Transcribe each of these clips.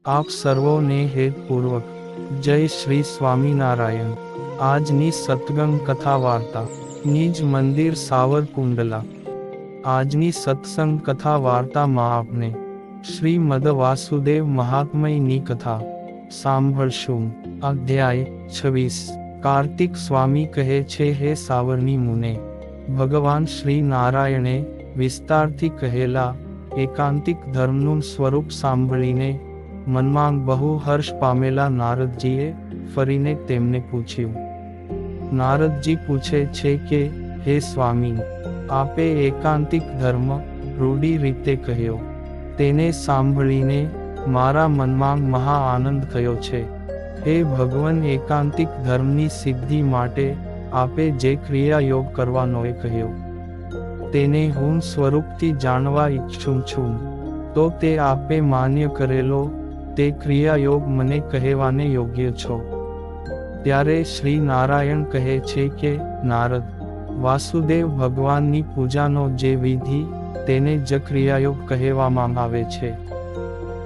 આપ સર્વોને હેતપૂર્વક જય શ્રી સ્વામિનારાયણ। આજની સત્સંગ કથા વાર્તા નિજ મંદિર સાવરકુંડલા। આજની સત્સંગ કથા વાર્તામાં આપને શ્રીમદ વાસુદેવ મહાત્મ્યની કથા સાંભળશું। અધ્યાય 26। કાર્તિક સ્વામી કહે છે, હે સાવરની મુને, ભગવાન શ્રી નારાયણે વિસ્તારથી કહેલા એકાંતિક ધર્મનું સ્વરૂપ સાંભળીને મનમાં બહુ હર્ષ પામેલા નારદજીએ ફરીને તેમને પૂછ્યું। નારદજી પૂછે છે કે, હે સ્વામી, આપે એકાંતિક ધર્મ રૂઢી રીતે કહ્યો, તેને સાંભળીને મારા મનમાં મહા આનંદ થયો છે। હે ભગવાન, એકાંતિક ધર્મની સિદ્ધિ માટે આપે જે ક્રિયાયોગ કરવાનો કહ્યો, તેને હું સ્વરૂપથી જાણવા ઈચ્છું છું, તો તે આપે માન્ય કરેલો તે ક્રિયાયોગ મને કહેવાને યોગ્ય છો। ત્યારે શ્રી નારાયણ કહે છે કે, નારદ, વાસુદેવ ભગવાનની પૂજાનો જે વિધિ તેને જ ક્રિયાયોગ કહેવામાં આવે છે,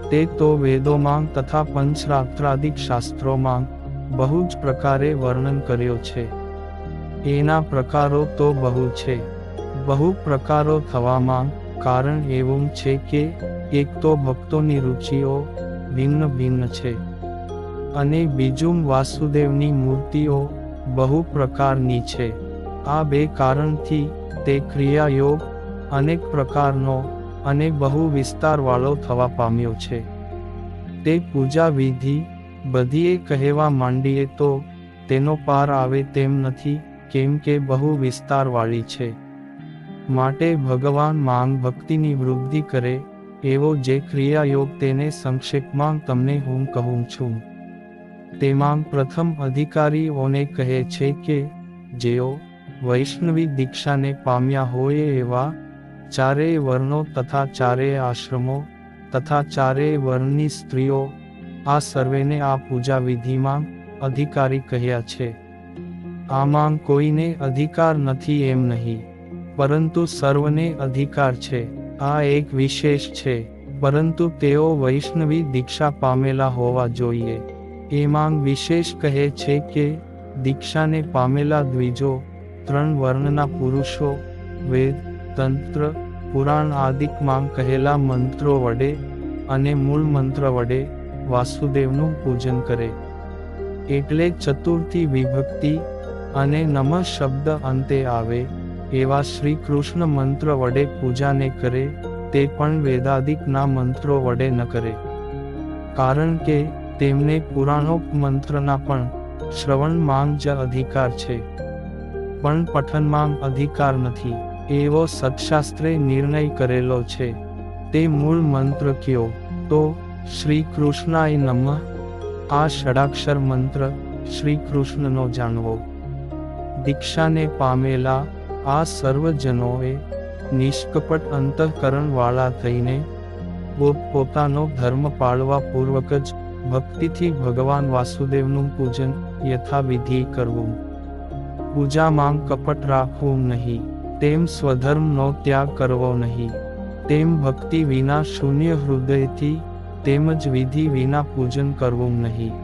તે તો વેદોમાં તથા પંચરાત્રાદિક શાસ્ત્રોમાં બહુ જ પ્રકારે વર્ણન કર્યો છે। એના પ્રકારો તો બહુ છે। બહુ પ્રકારો થવામાં કારણ એવું છે કે એક તો ભક્તોની રુચિઓ ભિન્ન ભિન્ન છે, અને બીજું વાસુદેવની મૂર્તિઓ બહુ પ્રકારની છે। આ બે કારણથી તે ક્રિયાયોગ અનેક પ્રકારનો અને બહુ વિસ્તારવાળો થવા પામ્યો છે। તે પૂજા વિધિ બધીએ કહેવા માંડીએ તો તેનો પાર આવે તેમ નથી, કેમ કે બહુ વિસ્તારવાળી છે। માટે ભગવાન માંગ ભક્તિની વૃદ્ધિ કરે એવો જે ક્રિયાયોગ તેને સંક્ષેપમાં તમને હું કહું છું। તેમાં પ્રથમ અધિકારીઓને કહે છે કે, જેઓ વૈષ્ણવી દીક્ષાને પામ્યા હોય એવા ચારેય વર્ણો તથા ચારેય આશ્રમો તથા ચારેય વર્ણની સ્ત્રીઓ, આ સર્વેને આ પૂજા વિધિમાં અધિકારી કહ્યા છે। આમાં કોઈને અધિકાર નથી એમ નહીં, પરંતુ સર્વને અધિકાર છે। આ એક વિશેષ છે, પરંતુ તેઓ વૈષ્ણવી દીક્ષા પામેલા હોવા જોઈએ। એમાં વિશેષ કહે છે કે દીક્ષાને પામેલા દ્વિજો, 3 વર્ણના પુરુષો વેદ, તંત્ર, પુરાણ આદિકમાં કહેલા મંત્રો વડે અને મૂળ મંત્ર વડે વાસુદેવનું પૂજન કરે, એટલે ચતુર્થી વિભક્તિ અને નમઃ શબ્દ અંતે આવે એવા શ્રી કૃષ્ણ મંત્ર વડે પૂજાને કરે, તે પણ વેદાદિકના મંત્રો વડે ન કરે, કારણ કે તેમને પુરાણોપમંત્રના પણ શ્રવણમાં જ અધિકાર છે, પણ પઠનમાં અધિકાર નથી, એવો સત્શાસ્ત્રે નિર્ણય કરેલો છે। તે મૂળ મંત્ર કયો તો શ્રી કૃષ્ણાય નમઃ। આ ષડાક્ષર મંત્ર શ્રી કૃષ્ણનો જાણવો। દીક્ષાને પામેલા આ સર્વજનોએ નિષ્કપટ અંતઃકરણ વાળા થઈને પોતાનો ધર્મ પાળવા પૂર્વક જ ભક્તિથી ભગવાન વાસુદેવનું પૂજન યથાવિધિ કરવું। પૂજામાં કપટ રાખવું નહીં, તેમ સ્વધર્મનો ત્યાગ કરવો નહીં, તેમ ભક્તિ વિના શૂન્ય હૃદયથી તેમજ વિધિ વિના પૂજન કરવું નહીં।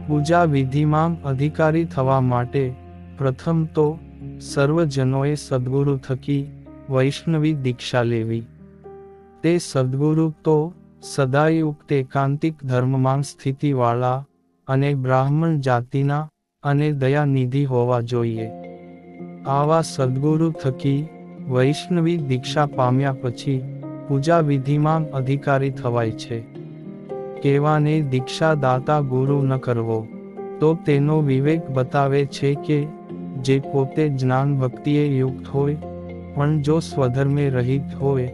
પૂજા વિધિમાં અધિકારી થવા માટે પ્રથમ તો સર્વજનોએ સદ્ગુરુ થકી વૈષ્ણવી દીક્ષા લેવી। તે સદ્ગુરુ તો સદાયુક્ત એકાંતિક ધર્મમાં સ્થિતિવાળા અને બ્રાહ્મણ જાતિના અને દયાનિધિ હોવા જોઈએ। આવા સદ્ગુરુ થકી વૈષ્ણવી દીક્ષા પામ્યા પછી પૂજા વિધિમાં અધિકારી થવાય છે। કેવાને દીક્ષાદાતા ગુરુ ન કરવો, તો તેનો વિવેક બતાવે છે કે જે પોતે જ્ઞાન ભક્તિએ યુક્ત હોય પણ જો સ્વધર્મે રહિત હોય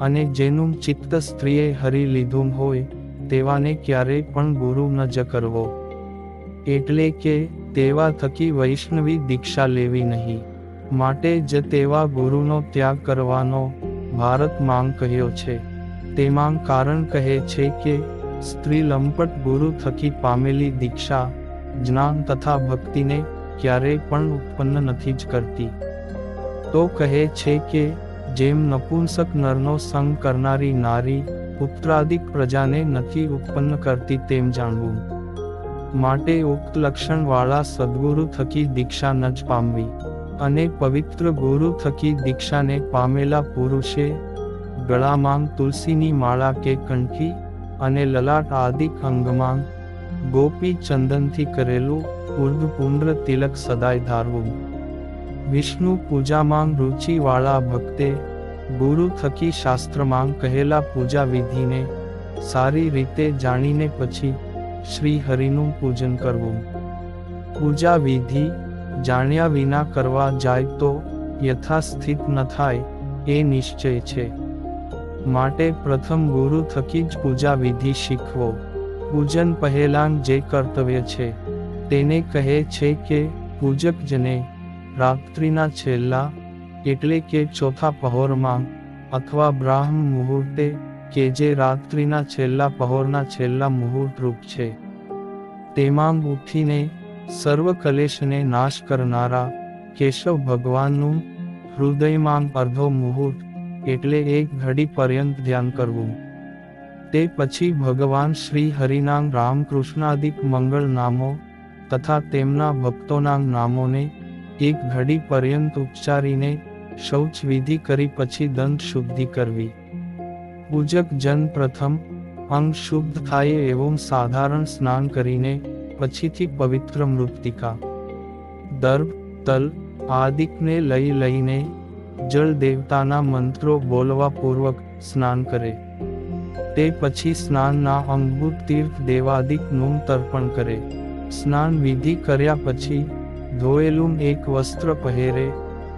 અને જેનું ચિત્ત સ્ત્રીએ હરી લીધું હોય, તેવાને ક્યારેય પણ ગુરુ ન જ કરવો, એટલે કે તેવા થકી વૈષ્ણવી દીક્ષા લેવી નહીં। માટે જ તેવા ગુરુનો ત્યાગ કરવાનો ભારત માંગ કહ્યો છે। તેમાં કારણ કહે છે કે સ્ત્રી લંપટ ગુરુ થકી પામેલી દીક્ષા જ્ઞાન તથા ભક્તિને ક્યારેય પણ ઉત્પન્ન નથી જ કરતી। તો કહે છે કે જેમ નપુંસક નરનો સંગ કરનારી નારી પુત્રાદિક પ્રજાને નથી ઉત્પન્ન કરતી તેમ જાણવું. માટે ઉક્ત લક્ષણવાળા સદ્ગુરુ થકી દીક્ષા ન જ પામવી. અને પવિત્ર ગુરુ થકી દીક્ષાને પામેલા પુરુષે ગળામાં તુલસીની માળા કે કંઠી અને લલાટ આદિક અંગમાં ગોપી ચંદનથી કરેલું ઉર્ધ્વપુંડ્ર તિલક સદાય ધારવું. વિષ્ણુ પૂજામાં રુચિવાળા ભક્તે ગુરુ થકી શાસ્ત્રમાં કહેલા પૂજા વિધિને સારી રીતે જાણીને પછી શ્રી હરિનું પૂજન કરવું. પૂજા વિધિ જાણ્યા વિના કરવા જાય તો યથાસ્થિત ન થાય એ નિશ્ચય છે. માટે પ્રથમ ગુરુ થકી જ પૂજા વિધિ શીખવો. પૂજન પહેલાં જે કર્તવ્ય છે તેને કહે છે કે પૂજકજને રાત્રિના છેલ્લા એટલે કે ચોથા પહોરમાં અથવા બ્રાહ્મ મુહૂર્તે કે જે રાત્રિના છેલ્લા પહોરના છેલ્લા મુહૂર્ત રૂપ છે તેમાં ઉઠીને સર્વ કલેશને નાશ કરનારા કેશવ ભગવાનનું હૃદયમાં અર્ધો મુહૂર્ત એટલે એક ઘડી પર્યંત ધ્યાન કરવું. તે પછી ભગવાન શ્રી હરિના રામકૃષ્ણાદિક મંગળ નામો તથા તેમના ભક્તોના નામોને એક ઘડી પર્યંત ઉચ્ચારીને શૌચ વિધિ કરી પછી દંત શુદ્ધિ કરવી. પૂજક જન પ્રથમ અંગ શુદ્ધ થાય એવું સાધારણ સ્નાન કરીને પછીથી પવિત્ર મૃત્તિકા, દર્ભ, તલ આદિકને લઈને જળ દેવતાના મંત્રો બોલવા પૂર્વક સ્નાન કરે. તે પછી સ્નાનના અંગભૂત તીર્થ દેવાદિકનું તર્પણ કરે. સ્નાન વિધિ કર્યા પછી ધોયેલું એક વસ્ત્ર પહેરે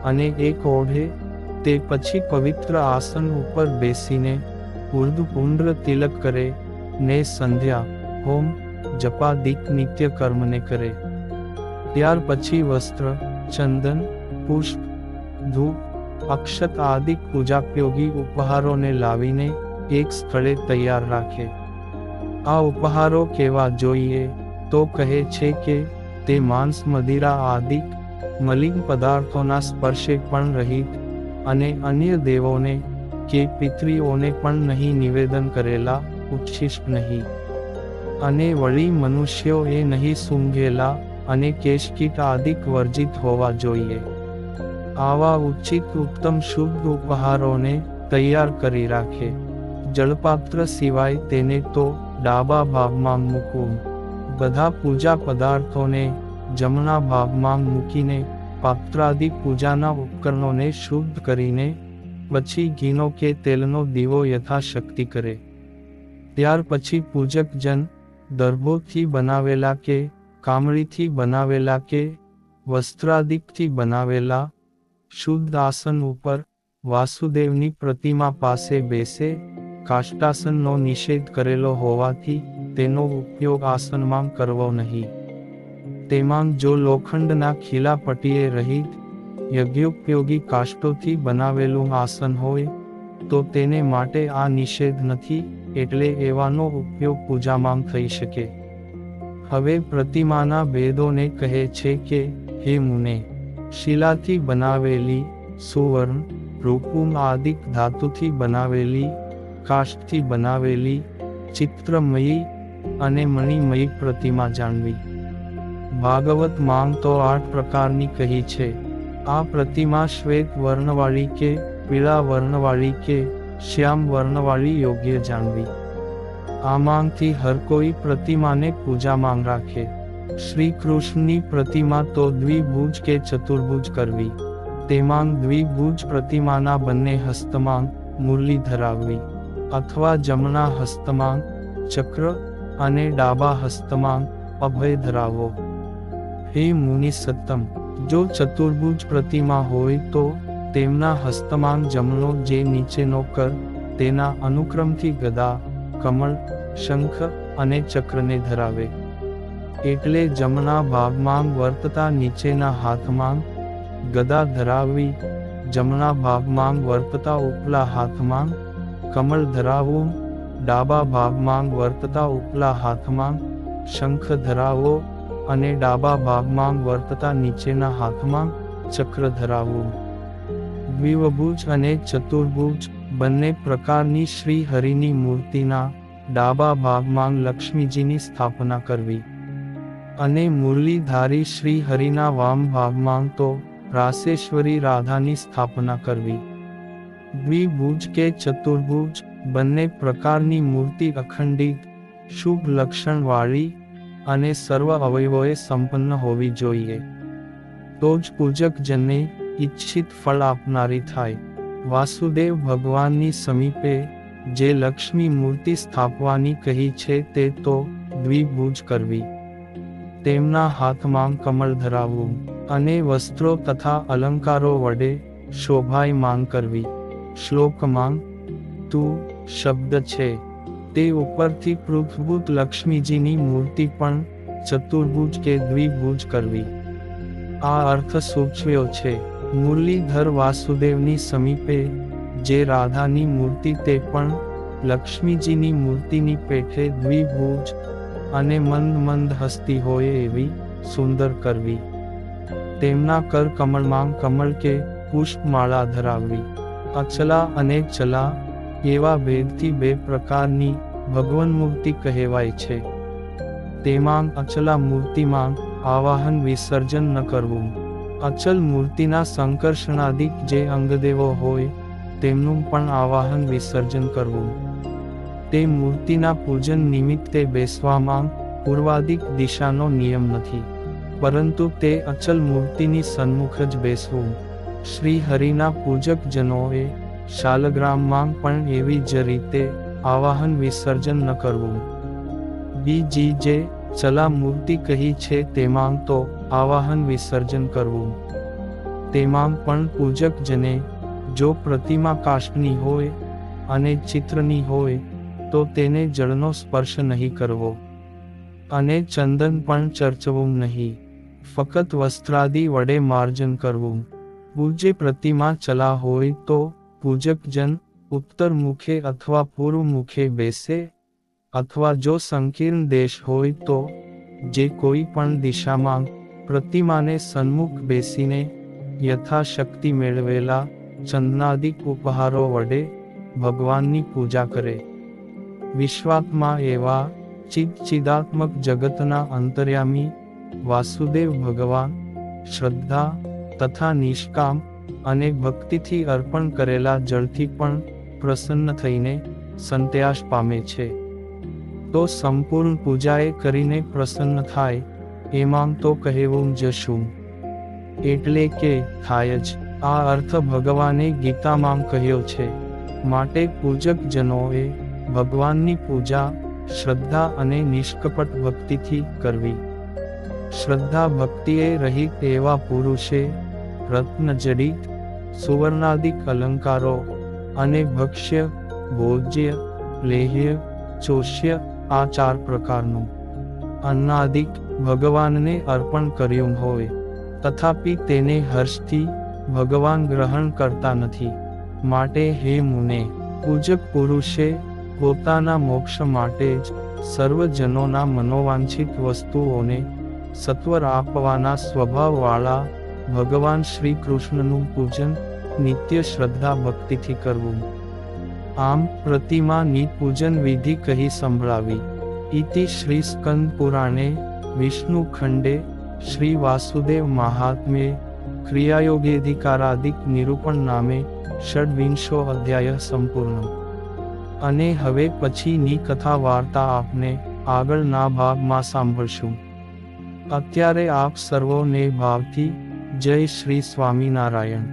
અને એક ઓઢે. તે પછી પવિત્ર આસન ઉપર બેસીને ઉર્ધ્વપુંડ્ર તિલક કરે ને સંધ્યા, હોમ, જપાદિક નિત્ય કર્મને કરે. ત્યાર પછી વસ્ત્ર, ચંદન, પુષ્પ, ધૂપ, અક્ષત આદિક પૂજાપયોગી ઉપહારોને લાવીને એક સ્થળે તૈયાર રાખે. આ ઉપહારો કેવા જોઈએ તો કહે છે કે તે માંસ, મદિરા આદિક મલિન પદાર્થોના સ્પર્શે પણ રહિત અને અન્ય દેવોને કે પિતૃઓને પણ નહીં નિવેદન કરેલા, ઉચ્છિષ્ટ નહીં. અને વળી મનુષ્યોએ નહીં સૂંઘેલા અને કેશકીટ આદિક વર્જિત હોવા જોઈએ. આવા ઉચિત ઉત્તમ શુદ્ધ ઉપહારોને તૈયાર કરી રાખે. જળપાત્ર સિવાય તેને તો ડાબા ભાગમાં મૂકવું. બધા પૂજા પદાર્થોને જમણા ભાગમાં મૂકીને પાત્રાદિ પૂજાના ઉપકરણોને શુદ્ધ કરીને પછી ઘીનો કે તેલનો દીવો યથાશક્તિ કરે. ત્યાર પછી પૂજક જન દર્ભોથી બનાવેલા કે કામળીથી બનાવેલા કે વસ્ત્રાદિકથી બનાવેલા શુદ્ધ આસન ઉપર વાસુદેવની પ્રતિમા પાસે બેસે. કાષ્ટાસનનો નિષેધ કરેલો હોવાથી તેનો ઉપયોગ આસનમાં કરવો નહીં. તેમાં જો લોખંડના ખીલા પટીએ રહિત યજ્ઞોપયોગી કાષ્ટોથી બનાવેલું આસન હોય તો તેને માટે આ નિષેધ નથી, એટલે એવાનો ઉપયોગ પૂજામાં થઈ શકે. હવે પ્રતિમાના ભેદોને કહે છે કે હે મુને, શિલાથી બનાવેલી, સુવર્ણ, રૂપું આદિક ધાતુથી બનાવેલી, કાષ્ઠથી બનાવેલી, ચિત્રમયી અને મણિમયી પ્રતિમા જાણવી. ભાગવત માં તો 8 પ્રકારની કહી છે. આ પ્રતિમા શ્વેત વર્ણવાળી કે પીળા વર્ણવાળી કે શ્યામ વર્ણવાળી યોગ્ય જાણવી. આમાંથી હર કોઈ પ્રતિમાને પૂજામાં રાખે. શ્રી કૃષ્ણની પ્રતિમા તો દ્વિભુજ કે ચતુર્ભુજ કરવી. તેમાં દ્વિભુજ પ્રતિમાના બંને હસ્તમાં મુરલી ધરાવવી અથવા જમણા હસ્તમાં ચક્ર અને ડાબા હસ્તમાં અભય ધરાવો. હે મુનિ સત્તમ, જો ચતુર્ભુજ પ્રતિમા હોય તો તેમના હસ્તમાં જમણો જે નીચેનો કર તેના અનુક્રમથી ગદા, કમળ, શંખ અને ચક્રને ધરાવે. એટલે જમણા ભાગમાં વર્તતા નીચેના હાથમાં ગદા ધરાવવી, જમણા ભાગમાં વર્તતા ઉપલા હાથમાં કમળ ધરાવવું, ડાબા ભાગમાં વર્તતા ઉપલા હાથમાં શંખ ધરાવવો અને ડાબા ભાગમાં વર્તતા નીચેના હાથમાં ચક્ર ધરાવવું. દ્વિભુજ અને ચતુર્ભુજ બંને પ્રકારની શ્રી હરિની મૂર્તિના ડાબા ભાગમાં લક્ષ્મીજીની સ્થાપના કરવી અને મુરલીધારી શ્રી હરિના વામ ભાગમાં તો રાસેશ્વરી રાધાની સ્થાપના કરવી. દ્વિભુજ કે ચતુર્ભુજ બંને પ્રકારની મૂર્તિ અખંડિત શુભ લક્ષણવાળી અને સર્વ અવયવોએ સંપન્ન હોવી જોઈએ. તો જ પૂજકજનને ઈચ્છિત ફળ આપનારી થાય. વાસુદેવ ભગવાનની સમીપે જે લક્ષ્મી મૂર્તિ સ્થાપવાની કહી છે તે તો દ્વિભુજ કરવી, તેમના હાથમાં કમળ ધરાવવું અને વસ્ત્રો તથા અલંકારો વડે શોભાયમાન કરવી. શ્લોકમાં તું શબ્દ છે તે ઉપરથી પૃથ્વીભૂત લક્ષ્મીજીની મૂર્તિ પણ ચતુર્ભુજ કે દ્વિભુજ કરવી. આ અર્થ સૂચવ્યો છે. મુરલીધર વાસુદેવની સમીપે જે રાધાની મૂર્તિ તે પણ લક્ષ્મીજીની મૂર્તિની પેઠે દ્વિભુજ અને મંદ મંદ હસતી હોય એવી સુંદર કરવી. તેમના કર કમળમાં કમળ કે પુષ્પમાળા ધરાવવી. અચલા અને ચલા એવા ભેદથી બે પ્રકારની ભગવન મૂર્તિ કહેવાય છે. તેમાં અચલા મૂર્તિમાં આવાહન વિસર્જન ન કરવું. અચલ મૂર્તિના સંકર્ષણાદિક જે અંગદેવો હોય તેમનું પણ આવાહન વિસર્જન કરવું. તે મૂર્તિના પૂજન નિમિત્તે બેસવામાં પૂર્વાદિક દિશાનો નિયમ નથી, પરંતુ તે અચલ મૂર્તિની સન્મુખ જ બેસવું. શ્રી હરિના પૂજકજનોએ શાલગ્રામમાં પણ એવી જ રીતે આવાહન વિસર્જન ન કરવું. બીજી જે ચલા મૂર્તિ કહી છે તેમાં તો આવાહન વિસર્જન કરવું. તેમાં પણ પૂજકજને જો પ્રતિમા કાષ્ઠની હોય અને ચિત્રની હોય તો તેને જળનો સ્પર્શ નહીં કરવો અને ચંદન પણ ચર્ચવું નહીં. ફક્ત વસ્ત્રાદિ વડે માર્જન કરવું. પૂજ્ય પ્રતિમા ચલા હોય તો પૂજકજન ઉત્તર મુખે અથવા પૂર્વ મુખે બેસે, અથવા જો સંકીર્ણ દેશ હોય તો જે કોઈ પણ દિશામાં પ્રતિમાને સન્મુખ બેસીને યથાશક્તિ મેળવેલા ચંદનાદિક ઉપહારો વડે ભગવાનની પૂજા કરે. વિશ્વાત્મા એવા ચિદાત્મક જગતના અંતર્યામી વાસુદેવ ભગવાન શ્રદ્ધા તથા નિષ્કામ અને ભક્તિથી અર્પણ કરેલા જળથી પણ પ્રસન્ન થઈને સંત્યાસ પામે છે. તો સંપૂર્ણ પૂજાએ કરીને પ્રસન્ન થાય એમાં તો કહેવું જ શું, એટલે કે થાય જ. આ અર્થ ભગવાને ગીતામાં કહ્યો છે. માટે પૂજકજનોએ ભગવાનની પૂજા શ્રદ્ધા અને નિષ્કપટ ભક્તિથી કરવી. શ્રદ્ધા ભક્તિએ રહિત એવા પુરુષે રત્નજડિત સુવર્ણાદિક અલંકારો અને ભક્ષ્ય ભોજ્ય લેહ્ય ચોષ્ય આ 4 પ્રકારનું અન્નાદિક ભગવાનને અર્પણ કર્યું હોય, તથાપિ તેને હર્ષથી ભગવાન ગ્રહણ કરતા નથી. માટે હે મુને, પૂજક પુરુષે પોતાના મોક્ષ માટે જ સર્વજનોના મનોવાંછિત વસ્તુઓને સત્વર આપવાના સ્વભાવવાળા ભગવાન શ્રી કૃષ્ણનું પૂજન નિત્ય શ્રદ્ધા ભક્તિથી કરવું. આમ પ્રતિમાની પૂજન વિધિ કહી સંભળાવી. ઇતિ શ્રી સ્કંદ પુરાણે વિષ્ણુ ખંડે શ્રી વાસુદેવ મહાત્મ્યે ક્રિયાયોગેધિકારાદિક નિરૂપણ નામે ષડ્વિંશો અધ્યાય સંપૂર્ણ. અને હવે પછીની કથા વાર્તા આપને આગળના ભાગમાં સાંભળશું. અત્યારે આપ સર્વોને ભાવથી જય શ્રી સ્વામિનારાયણ.